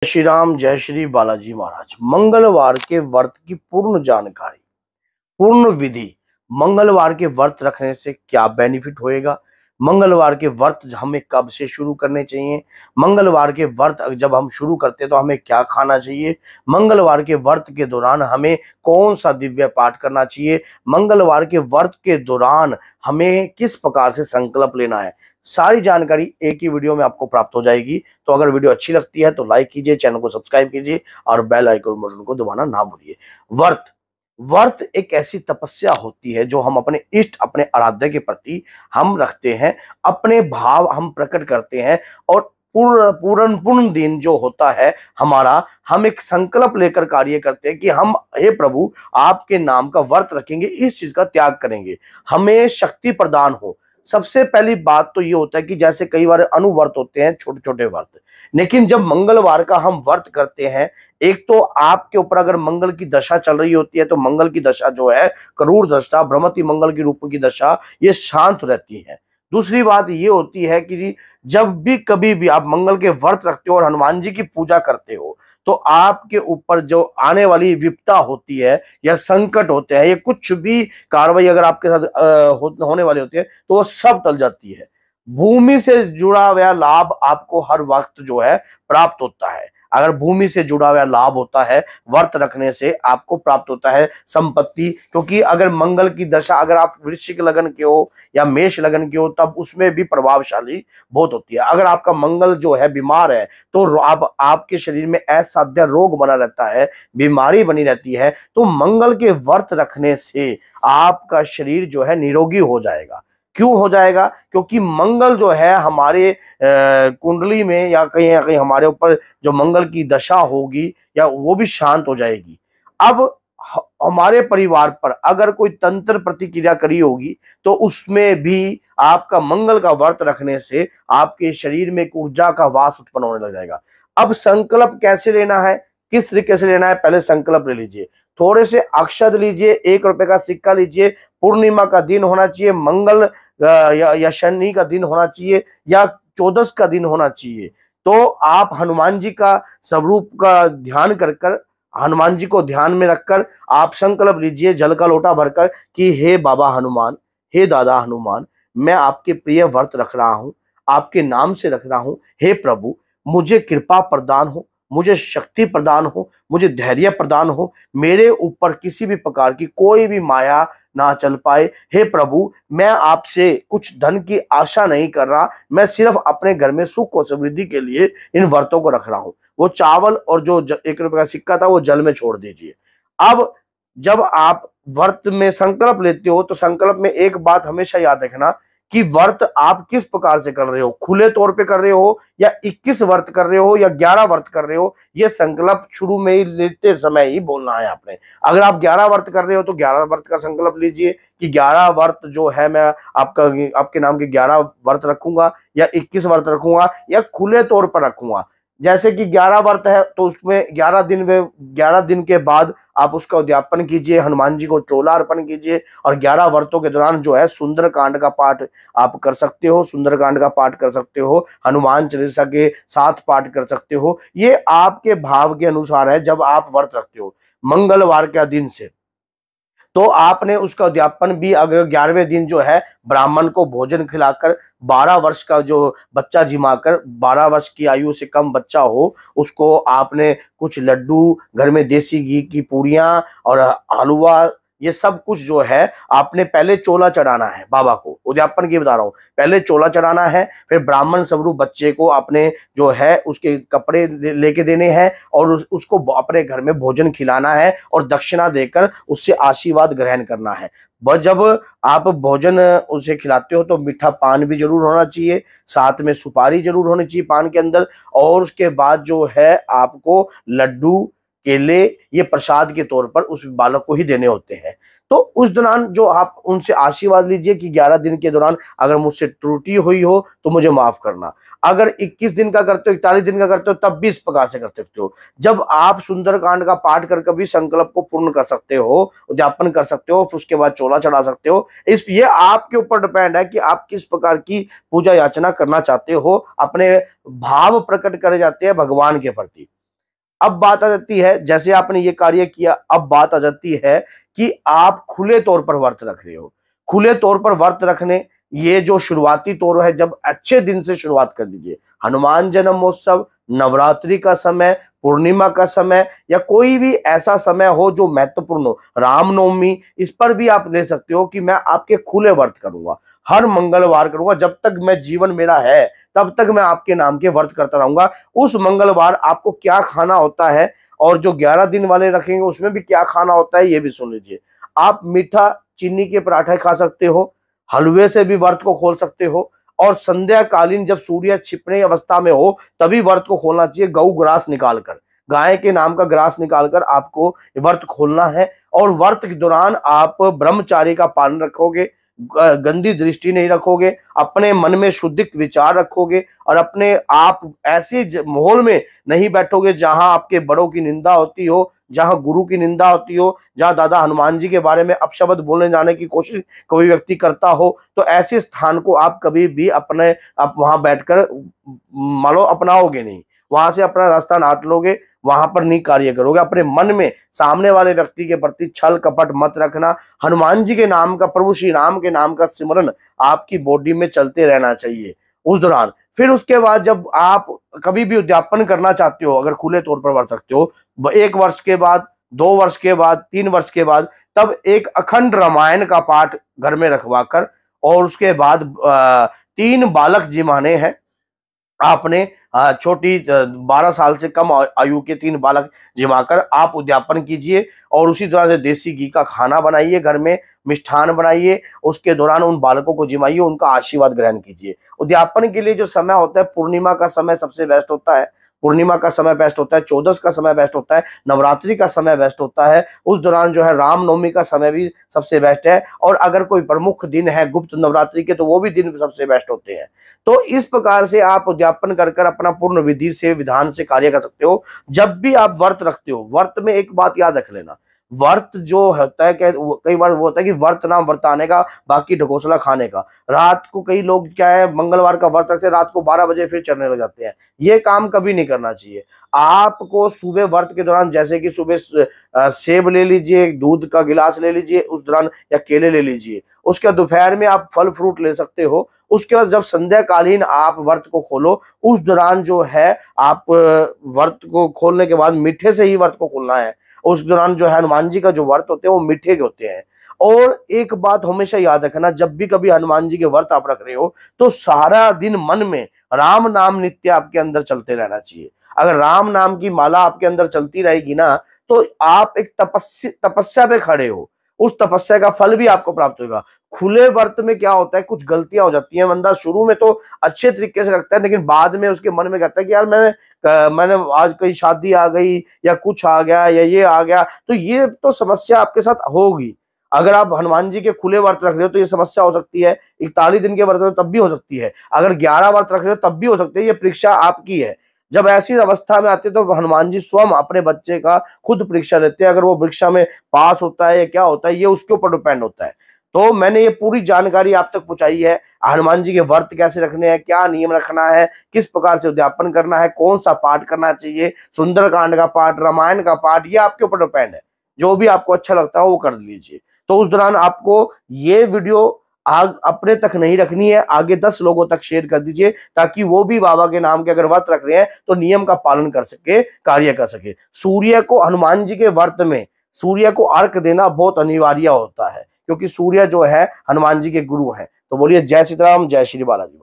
श्री राम, जय श्री बालाजी महाराज। मंगलवार के व्रत की पूर्ण जानकारी, पूर्ण विधि, मंगलवार के व्रत रखने से क्या बेनिफिट होएगा, मंगलवार के व्रत हमें कब से शुरू करने चाहिए, मंगलवार के व्रत जब हम शुरू करते हैं तो हमें क्या खाना चाहिए, मंगलवार के व्रत के दौरान हमें कौन सा दिव्य पाठ करना चाहिए, मंगलवार के व्रत के दौरान हमें किस प्रकार से संकल्प लेना है, सारी जानकारी एक ही वीडियो में आपको प्राप्त हो जाएगी। तो अगर वीडियो अच्छी लगती है तो लाइक कीजिए, चैनल को सब्सक्राइब कीजिए और बेल आइकन बटन को दबाना ना भूलिए। व्रत व्रत एक ऐसी तपस्या होती है जो हम अपने इष्ट, अपने आराध्य के प्रति हम रखते हैं, अपने भाव हम प्रकट करते हैं और पूर्ण दिन जो होता है हमारा, हम एक संकल्प लेकर कार्य करते हैं कि हम हे प्रभु आपके नाम का व्रत रखेंगे, इस चीज का त्याग करेंगे, हमें शक्ति प्रदान हो। सबसे पहली बात तो ये होता है कि जैसे कई बार अनुव्रत होते हैं, छोटे छोटे व्रत, लेकिन जब मंगलवार का हम व्रत करते हैं, एक तो आपके ऊपर अगर मंगल की दशा चल रही होती है तो मंगल की दशा जो है क्रूर दशा, भ्रमति मंगल की रूप की दशा, ये शांत रहती है। दूसरी बात ये होती है कि जब भी कभी भी आप मंगल के व्रत रखते हो और हनुमान जी की पूजा करते हो तो आपके ऊपर जो आने वाली विपदा होती है या संकट होते हैं, ये कुछ भी कार्रवाई अगर आपके साथ होने वाली होती है तो वो सब टल जाती है। भूमि से जुड़ा हुआ लाभ आपको हर वक्त जो है प्राप्त होता है। अगर भूमि से जुड़ा हुआ लाभ होता है, व्रत रखने से आपको प्राप्त होता है संपत्ति, क्योंकि अगर मंगल की दशा, अगर आप वृश्चिक लगन के हो या मेष लगन के हो तब उसमें भी प्रभावशाली बहुत होती है। अगर आपका मंगल जो है बीमार है तो आपके शरीर में असाध्य रोग बना रहता है, बीमारी बनी रहती है, तो मंगल के व्रत रखने से आपका शरीर जो है निरोगी हो जाएगा। क्यों हो जाएगा? क्योंकि मंगल जो है हमारे कुंडली में या कहीं ना कहीं हमारे ऊपर जो मंगल की दशा होगी या वो भी शांत हो जाएगी। अब हमारे परिवार पर अगर कोई तंत्र प्रतिक्रिया करी होगी तो उसमें भी आपका मंगल का व्रत रखने से आपके शरीर में एक ऊर्जा का वास उत्पन्न होने लग जाएगा। अब संकल्प कैसे लेना है, किस तरीके से लेना है, पहले संकल्प ले लीजिए। थोड़े से अक्षत लीजिए, 1 रुपए का सिक्का लीजिए, पूर्णिमा का दिन होना चाहिए, मंगल या शनि का दिन होना चाहिए या 14 का दिन होना चाहिए। तो आप हनुमान जी का स्वरूप का ध्यान कर हनुमान जी को ध्यान में रखकर आप संकल्प लीजिए, जल का लोटा भरकर कि हे बाबा हनुमान, हे दादा हनुमान, मैं आपके प्रिय व्रत रख रहा हूं, आपके नाम से रख रहा हूं। हे प्रभु मुझे कृपा प्रदान हो, मुझे शक्ति प्रदान हो, मुझे धैर्य प्रदान हो, मेरे ऊपर किसी भी प्रकार की कोई भी माया ना चल पाए। हे प्रभु मैं आपसे कुछ धन की आशा नहीं कर रहा, मैं सिर्फ अपने घर में सुख और समृद्धि के लिए इन व्रतों को रख रहा हूं। वो चावल और जो 1 रुपए का सिक्का था वो जल में छोड़ दीजिए। अब जब आप व्रत में संकल्प लेते हो तो संकल्प में एक बात हमेशा याद रखना कि व्रत आप किस प्रकार से कर रहे हो, खुले तौर पे कर रहे हो या 21 व्रत कर रहे हो या 11 व्रत कर रहे हो, ये संकल्प शुरू में ही लेते समय ही बोलना है आपने। अगर आप 11 व्रत कर रहे हो तो 11 व्रत का संकल्प लीजिए कि 11 व्रत जो है मैं आपके नाम के 11 व्रत रखूंगा या 21 व्रत रखूंगा या खुले तौर पर रखूंगा। जैसे कि 11 व्रत है तो उसमें 11 दिन के बाद आप उसका उद्यापन कीजिए, हनुमान जी को चोला अर्पण कीजिए और 11 व्रतों के दौरान जो है सुंदरकांड का पाठ आप कर सकते हो, सुंदरकांड का पाठ कर सकते हो, हनुमान चालीसा के 7 पाठ कर सकते हो। ये आपके भाव के अनुसार है। जब आप व्रत रखते हो मंगलवार का दिन से तो आपने उसका उद्यापन भी अगर 11वें दिन जो है ब्राह्मण को भोजन खिलाकर, 12 वर्ष का जो बच्चा जिमाकर, 12 वर्ष की आयु से कम बच्चा हो उसको आपने कुछ लड्डू, घर में देसी घी की पूड़ियां और हलवा, ये सब कुछ जो है आपने पहले चोला चढ़ाना है बाबा को। उद्यापन की बता रहा हूँ, पहले चोला चढ़ाना है, फिर ब्राह्मण स्वरूप बच्चे को आपने जो है उसके कपड़े लेके देने हैं और उसको अपने घर में भोजन खिलाना है और दक्षिणा देकर उससे आशीर्वाद ग्रहण करना है। जब आप भोजन उसे खिलाते हो तो मीठा पान भी जरूर होना चाहिए, साथ में सुपारी जरूर होनी चाहिए पान के अंदर, और उसके बाद जो है आपको लड्डू, केले, ये प्रसाद के तौर पर उस बालक को ही देने होते हैं। तो उस दौरान जो आप उनसे आशीर्वाद लीजिए कि 11 दिन के दौरान अगर मुझसे त्रुटि हुई हो तो मुझे माफ करना। अगर 21 दिन का करते हो, 41 दिन का करते हो, तब भी इस प्रकार से कर सकते हो। जब आप सुंदरकांड का पाठ कर कभी संकल्प को पूर्ण कर सकते हो, उद्यापन कर सकते हो, उसके बाद चोला चढ़ा सकते हो। ये आपके ऊपर डिपेंड है कि आप किस प्रकार की पूजा याचना करना चाहते हो। अपने भाव प्रकट करे जाते हैं भगवान के प्रति। अब बात आ जाती है, जैसे आपने ये कार्य किया, अब बात आ जाती है कि आप खुले तौर पर व्रत रख रहे हो। खुले तौर पर व्रत रखने, ये जो शुरुआती तौर है, जब अच्छे दिन से शुरुआत कर दीजिए। हनुमान जन्मोत्सव, नवरात्रि का समय, पूर्णिमा का समय, या कोई भी ऐसा समय हो जो महत्वपूर्ण हो, रामनवमी, इस पर भी आप ले सकते हो कि मैं आपके खुले व्रत करूंगा, हर मंगलवार करूंगा, जब तक मैं जीवन मेरा है तब तक मैं आपके नाम के व्रत करता रहूंगा। उस मंगलवार आपको क्या खाना होता है, और जो 11 दिन वाले रखेंगे उसमें भी क्या खाना होता है, ये भी सुन लीजिए। आप मीठा चीनी के पराठे खा सकते हो, हलवे से भी व्रत को खोल सकते हो, और संध्या कालीन जब सूर्य छिपने अवस्था में हो तभी व्रत को खोलना चाहिए। गऊ ग्रास निकालकर, गाय के नाम का ग्रास निकालकर आपको व्रत खोलना है। और व्रत के दौरान आप ब्रह्मचारी का पालन रखोगे, गंदी दृष्टि नहीं रखोगे, अपने मन में शुद्ध विचार रखोगे, और अपने आप ऐसे माहौल में नहीं बैठोगे जहां आपके बड़ों की निंदा होती हो, जहां गुरु की निंदा होती हो, जहां दादा हनुमान जी के बारे में अपशब्द बोलने जाने की कोशिश कोई व्यक्ति करता हो। तो ऐसे स्थान को आप कभी भी अपने आप वहां बैठकर मान लो अपनाओगे नहीं, वहां से अपना रास्ता नाट लोगे, वहां पर नहीं कार्य करोगे। अपने मन में सामने वाले व्यक्ति के प्रति छल कपट मत रखना। हनुमान जी के नाम का, प्रभु श्री राम के नाम का सिमरन आपकी बॉडी में चलते रहना चाहिए उस दौरान। फिर उसके बाद जब आप कभी भी उद्यापन करना चाहते हो, अगर खुले तौर पर वर्त सकते हो, 1 वर्ष के बाद, 2 वर्ष के बाद, 3 वर्ष के बाद, तब एक अखंड रामायण का पाठ घर में रखवा कर, और उसके बाद 3 बालक जिमाने हैं आपने, छोटी 12 साल से कम आयु के 3 बालक जिमाकर आप उद्यापन कीजिए। और उसी तरह से देसी घी का खाना बनाइए, घर में मिष्ठान बनाइए, उसके दौरान उन बालकों को जिमाइए, उनका आशीर्वाद ग्रहण कीजिए। उद्यापन के लिए जो समय होता है, पूर्णिमा का समय सबसे बेस्ट होता है, पूर्णिमा का समय बेस्ट होता है, 14 का समय बेस्ट होता है, नवरात्रि का समय बेस्ट होता है। उस दौरान जो है रामनवमी का समय भी सबसे बेस्ट है, और अगर कोई प्रमुख दिन है गुप्त नवरात्रि के, तो वो भी दिन सबसे बेस्ट होते हैं। तो इस प्रकार से आप उद्यापन कर अपना पूर्ण विधि से, विधान से कार्य कर सकते हो। जब भी आप व्रत रखते हो, व्रत में एक बात याद रख लेना, व्रत जो होता है, क्या कई बार वो होता है कि व्रत नाम वर्ताने का, बाकी ढकोसला खाने का। रात को कई लोग क्या है, मंगलवार का व्रत रखते हैं, रात को 12 बजे फिर चढ़ने लग जाते हैं। ये काम कभी नहीं करना चाहिए। आपको सुबह व्रत के दौरान, जैसे कि सुबह सेब ले लीजिए, दूध का गिलास ले लीजिए उस दौरान, या केले ले लीजिए। उसके दोपहर में आप फल फ्रूट ले सकते हो। उसके बाद जब संध्या कालीन आप व्रत को खोलो, उस दौरान जो है आप व्रत को खोलने के बाद मीठे से ही व्रत को खोलना है। उस दौरान जो है हनुमान जी का जो व्रत होते हैं वो मीठे के होते हैं। और एक बात हमेशा याद रखना, जब भी कभी हनुमान जी के व्रत आप रख रहे हो, तो सारा दिन मन में राम नाम नित्य आपके अंदर चलते रहना चाहिए। अगर राम नाम की माला आपके अंदर चलती रहेगी ना, तो आप एक तपस्या पे खड़े हो, उस तपस्या का फल भी आपको प्राप्त होगा। खुले व्रत में क्या होता है, कुछ गलतियां हो जाती हैं। बंदा शुरू में तो अच्छे तरीके से रखता है, लेकिन बाद में उसके मन में कहता है कि यार मैंने आज कहीं शादी आ गई, या कुछ आ गया, या ये आ गया, तो ये तो समस्या आपके साथ होगी। अगर आप हनुमान जी के खुले व्रत रख रहे हो तो ये समस्या हो सकती है। 41 दिन के व्रत हो तब भी हो सकती है, अगर 11 व्रत रख रहे हो तब भी हो सकती है। ये परीक्षा आपकी है। जब ऐसी अवस्था में आते हैं तो हनुमान जी स्वयं अपने बच्चे का खुद परीक्षा लेते हैं। अगर वो परीक्षा में पास होता है या क्या होता है, ये उसके ऊपर डिपेंड होता है। तो मैंने ये पूरी जानकारी आप तक पहुंचाई है, हनुमान जी के व्रत कैसे रखने हैं, क्या नियम रखना है, किस प्रकार से उद्यापन करना है, कौन सा पाठ करना चाहिए, सुंदरकांड का पाठ, रामायण का पाठ, ये आपके ऊपर डिपेंड है। जो भी आपको अच्छा लगता है वो कर लीजिए। तो उस दौरान आपको ये वीडियो अपने तक नहीं रखनी है, आगे 10 लोगों तक शेयर कर दीजिए, ताकि वो भी बाबा के नाम के अगर व्रत रख रहे हैं तो नियम का पालन कर सके, कार्य कर सके। सूर्य को, हनुमान जी के व्रत में सूर्य को अर्घ देना बहुत अनिवार्य होता है, क्योंकि सूर्य जो है हनुमान जी के गुरु हैं। तो बोलिए जय सीता राम, जय श्री बालाजी।